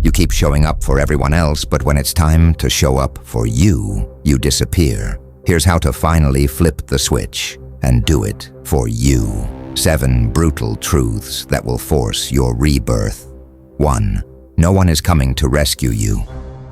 You keep showing up for everyone else, but when it's time to show up for you, you disappear. Here's how to finally flip the switch and do it for you. 7 brutal truths that will force your rebirth. 1. No one is coming to rescue you.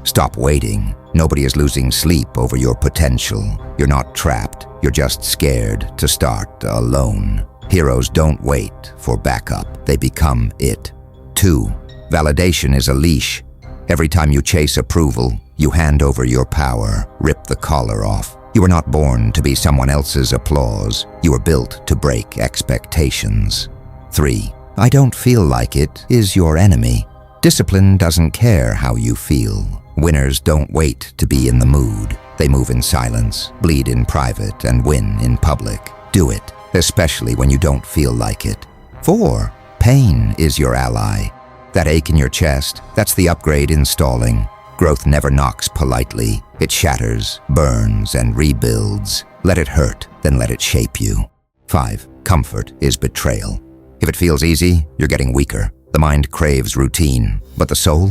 Stop waiting. Nobody is losing sleep over your potential. You're not trapped. You're just scared to start alone. Heroes don't wait for backup. They become it. 2. Validation is a leash. Every time you chase approval, you hand over your power, rip the collar off. You were not born to be someone else's applause. You were built to break expectations. 3. I don't feel like it is your enemy. Discipline doesn't care how you feel. Winners don't wait to be in the mood. They move in silence, bleed in private, and win in public. Do it, especially when you don't feel like it. 4. Pain is your ally. That ache in your chest, that's the upgrade installing. Growth never knocks politely. It shatters, burns, and rebuilds. Let it hurt, then let it shape you. 5. Comfort is betrayal. If it feels easy, you're getting weaker. The mind craves routine, but the soul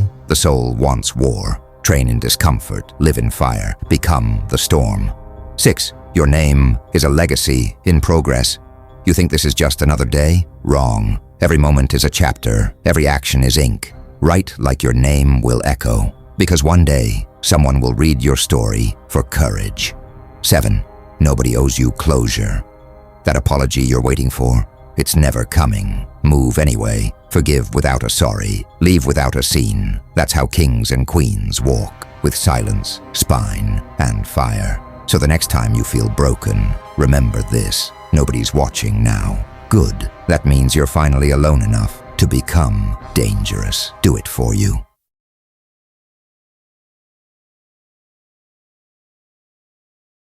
wants war. Train in discomfort, live in fire, become the storm. 6. Your name is a legacy in progress. You think this is just another day? Wrong. Every moment is a chapter, every action is ink. Write like your name will echo, because one day, someone will read your story for courage. 7. Nobody owes you closure. That apology you're waiting for, it's never coming. Move anyway. Forgive without a sorry. Leave without a scene. That's how kings and queens walk, with silence, spine, and fire. So the next time you feel broken, remember this. Nobody's watching now. Good. That means you're finally alone enough to become dangerous. Do it for you.